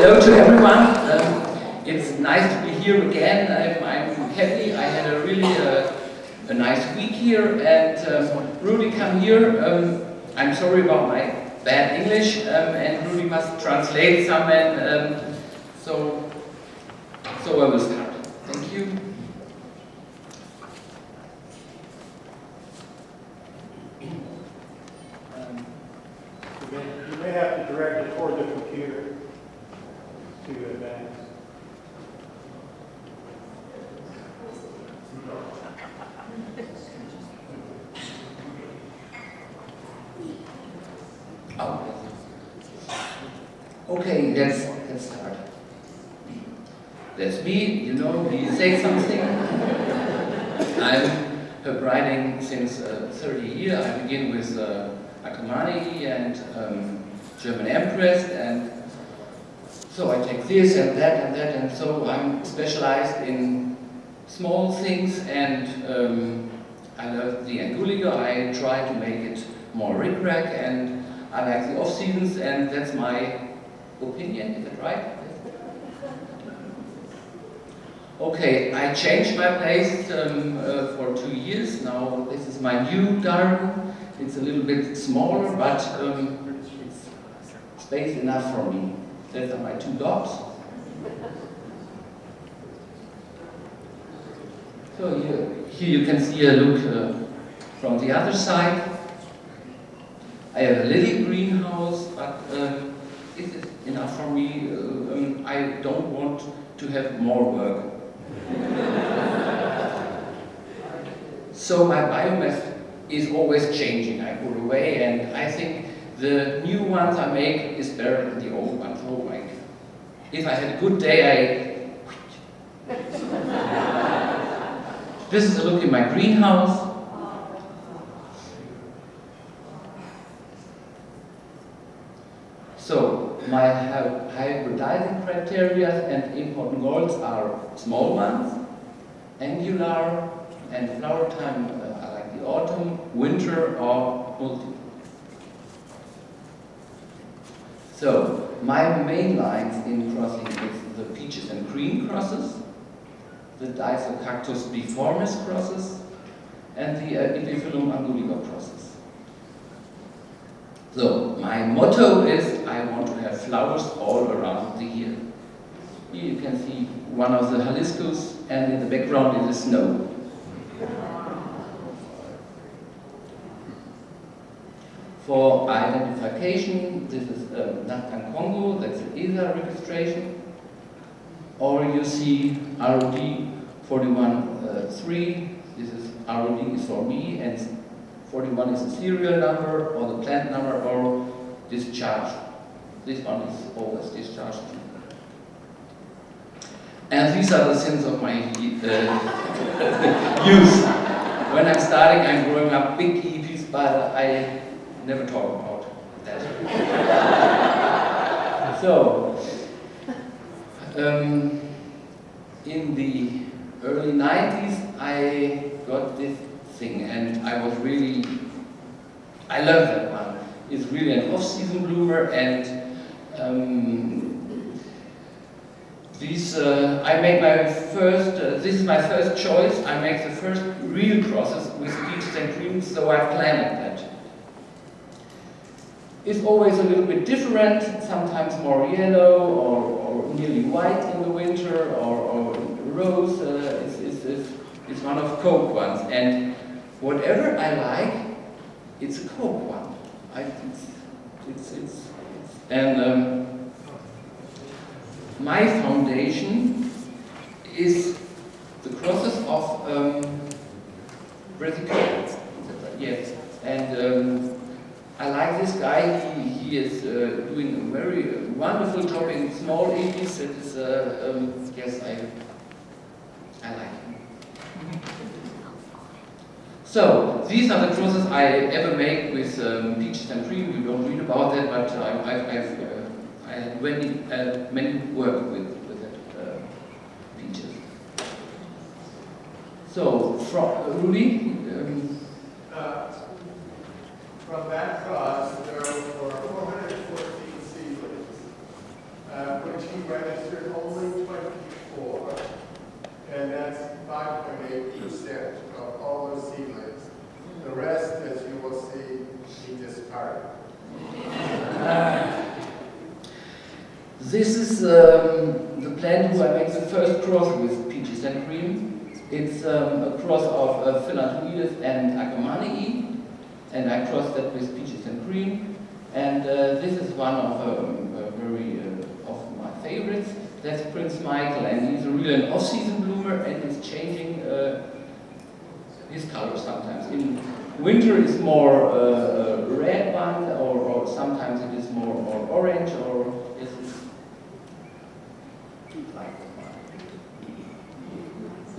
Hello to everyone. It's nice to be here again. I'm happy. I had a really a nice week here, and Rudy come here. I'm sorry about my bad English, and Rudy must translate some, and so I will start. Thank you. You may have to direct it toward the computer to advance. Oh. Okay, let's start. That's me, you know, we say something. I'm writing since 30 years. I begin with Akamani and German Empress, and so I take this and that and that, and so I'm specialized in small things, and I love the Anguliga. I try to make it more rick-rack, and I like the off-seasons, and that's my opinion. Is that right? Okay, I changed my place for 2 years now. This is my new garden. It's a little bit smaller, but it's space enough for me. Those are my 2 dogs. So here you can see a look from the other side. I have a little greenhouse, but it is enough for me. I don't want to have more work. So my biomass is always changing. I put away, and I think the new ones I make is better than the old ones. Oh my! If I had a good day, This is a look in my greenhouse. So my hybridizing criteria and important goals are small ones, angular, and flower time. I like the autumn, winter, or multi. So my main lines in crossing is the peaches and cream crosses, the Disocactus biformis crosses, and the Epiphyllum angulica crosses. So my motto is I want to have flowers all around the year. Here you can see one of the haliscus, and in the background is the snow. For identification, this is Nathan Congo, that's an ESA registration. Or you see ROD 41.3, this is ROD is for me, and 41 is the serial number, or the plant number, or discharge. This one is always discharged. And these are the sins of my youth. When I'm starting, I'm growing up big EPs, but I never talk about that. So, in the early 90s, I got this thing, and I was really, I love that one. It's really an off-season bloomer, and I make my first, this is my first choice. I make the first real crosses with peaches and creams, so I planted that. It's always a little bit different, sometimes more yellow or nearly white in the winter, or rose. It's one of Coke ones, and whatever I like, it's a Coke one. And my foundation is the crosses of Brassica. Yes, and I like this guy. He is doing a very wonderful job in small EPs. That is, yes, I like him. So these are the crosses I ever make with peaches and cream. You don't read about that, but I had many work with that peaches. So from Rudy. From that cross, there were 414 seedlings, which he This is the plant where I make the first cross with peaches and cream. It's a cross of Philanthropides and Akamanii, and I crossed that with peaches and cream. And this is one of very of my favorites. That's Prince Michael, and he's really an off-season bloomer, and he's changing his color sometimes. In winter it's more red one, or sometimes it is more orange, or it's like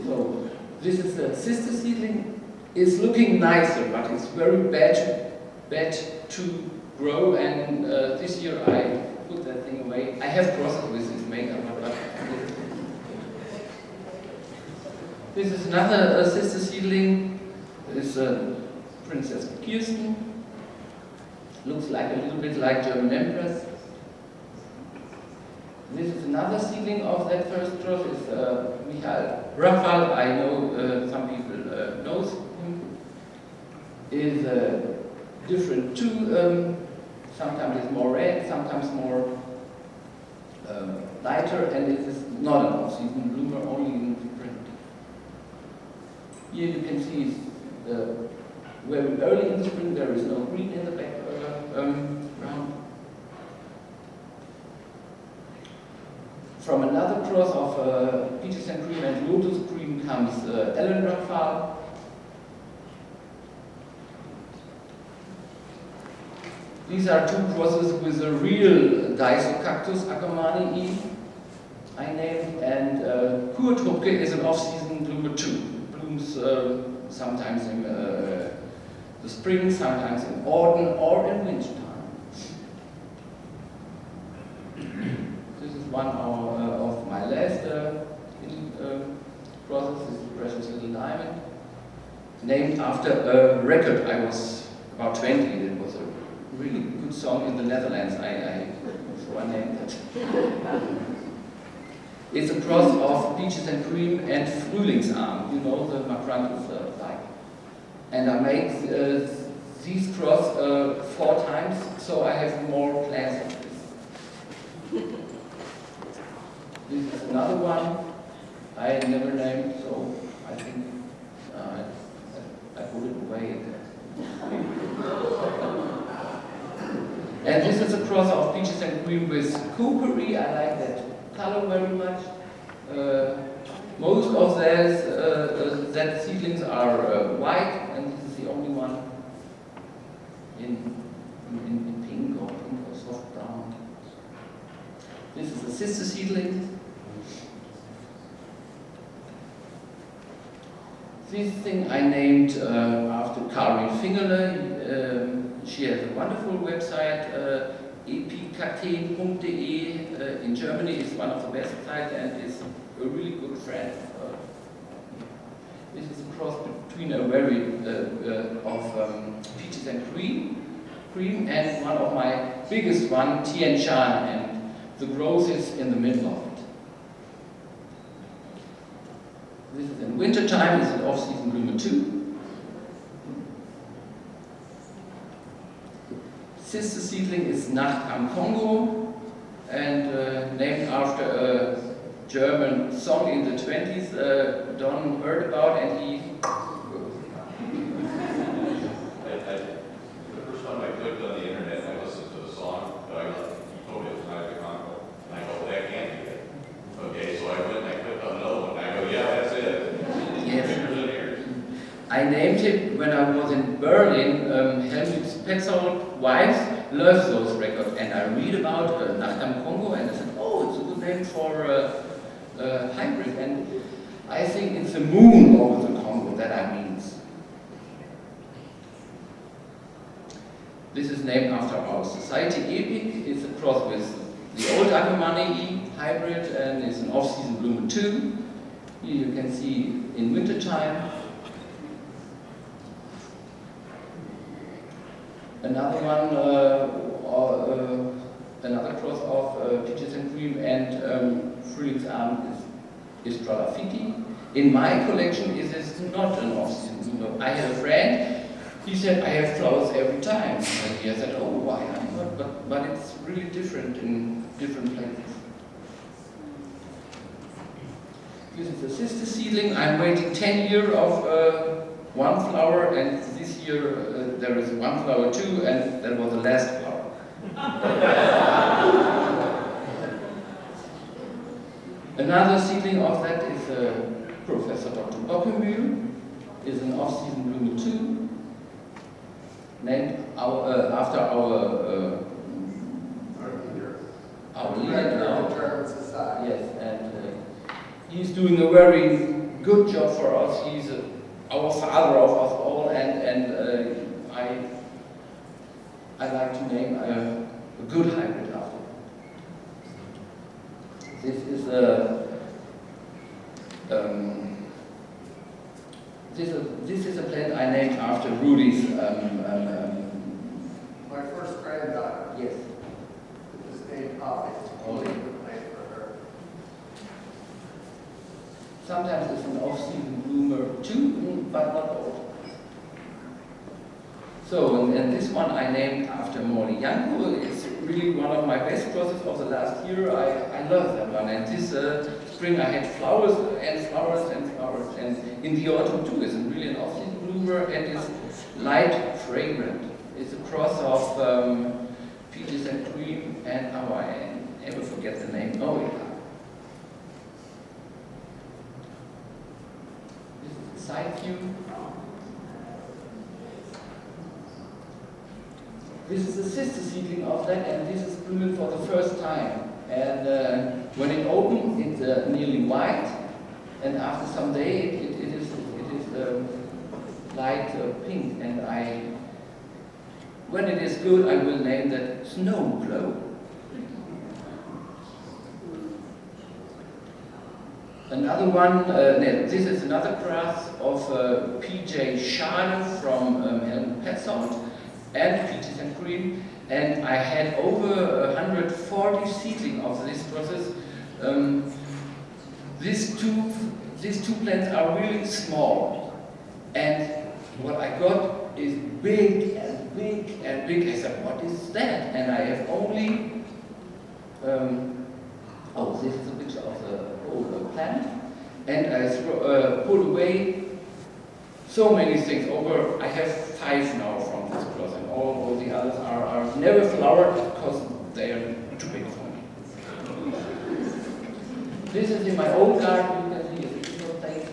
so. This is the sister seedling. It's looking nicer, but it's very bad to grow. And this year I put that thing away. I have crossed with this makeup, but this is another sister seedling. This is Princess Kirsten. Looks like a little bit like German Empress. This is another seedling of that first cross. It's Michael Raphael. I know some people knows him. Is different too. Sometimes it's more red, sometimes more lighter, and it is not an off-season bloomer, only in print. Here you can see very early in the spring. There is no green in the background. From another cross of peaches and cream and lotus cream comes Ellen Raphael. These are two crosses with a real Disocactus Akamanii I named, and Kurt Hupke is an off-season bloomer too. Blooms sometimes in the spring, sometimes in autumn, or in winter time. This is one of my last crosses. This is Precious Little Diamond, named after a record. I was about 20. It was a really good song in the Netherlands. So I named it. It's a cross of peaches and cream and Frühlingsarm. You know the Macranthus like. And I make these cross 4 times, so I have more plants of this. This is another one I never named, so I think I put it away. And this is a cross of peaches and cream with cookery. I like that color very much. Most of that seedlings are white, and this is the only one in pink or soft brown. This is a sister seedling. This thing I named after Karin Fingerle. She has a wonderful website, EPICON XIII in Germany. Is one of the best sites and is a really good friend of her. This is a cross between a very of peaches and cream, and one of my biggest one, Tian Shan, and the growth is in the middle of it. This is in winter time. It's an off-season bloomer too. Sister seedling is Nacht am Kongo, and named after a German song in the 20s Don heard about, and he... The first time I clicked on the internet and I listened to the song, he told me it was Nacht am Kongo, and I go, that can't be it. Okay, so I went and I clicked on another one, and I go, yeah, that's it. Yes. I named it when I was in Berlin. Helmut Petzold's wife loves those records, and I read about Nacht am Kongo, and I said, oh, it's a good name for a hybrid, and I think it's the moon over the Congo that I means. This is named after our society, EPIC. It's a cross with the old Akamanii hybrid, and it's an off-season bloomer too. Here you can see in winter time. Another one, another cross of peaches and cream and Frühlingsarm is Stralafiti. In my collection, it is not an off-season bloomer. I have a friend, he said, I have flowers every time. And he said, oh, why not? But it's really different in different places. This is a sister seedling. I'm waiting 10 years of one flower, and this year there is one flower too, and that was the last flower. Another seedling of that is Professor Dr. Bockemühl, is an off-season bloomer too, named after our leader now. German society. Yes, and he's doing a very good job for us. He's our father of us all, and I like to name a good hybrid after. This is this is a plant I named after Rudy's. My first granddaughter Yes. was named Holly. Holly. Named for her. Sometimes it's an off-season bloomer too, but not all. So, and this one I named after Molly Janko. It's really one of my best crosses of the last year. I love that one. And this spring I had flowers and flowers and flowers. And in the autumn too, it's really an off-season bloomer and it's light fragrant. It's a cross of peaches and cream and I never forget the name. Oh yeah. This is the side view. This is a sister seedling of that, and this is blooming for the first time. And when it opens, it's nearly white, and after some day, it is light pink. And when it is good, I will name that Snow Glow. Another one, this is another grass of P.J. Schade from Helmut Petzold. And peaches and cream, and I had over 140 seedlings of this process. These two plants are really small, and what I got is big and big and big. I said, what is that? And I have only, oh, this is a picture of the whole plant, and I put away so many things. I have 5 now from this cross, and all the others are never flowered because they are too big for me. This is in my old garden. You can see it's a little place.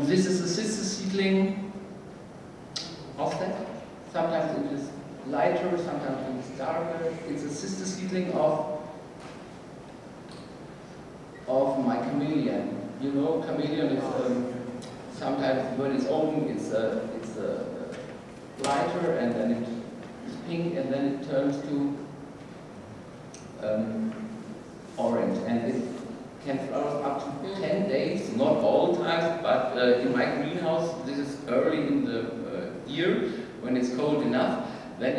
This is a sister seedling of that. Sometimes it is lighter, sometimes it is darker. It's a sister seedling of my chameleon. You know, chameleon is sometimes when it's open, it's lighter, and then it's pink, and then it turns to orange, and it can flower up to 10 days. Not all times, but in my greenhouse, this is early in the year when it's cold enough. Then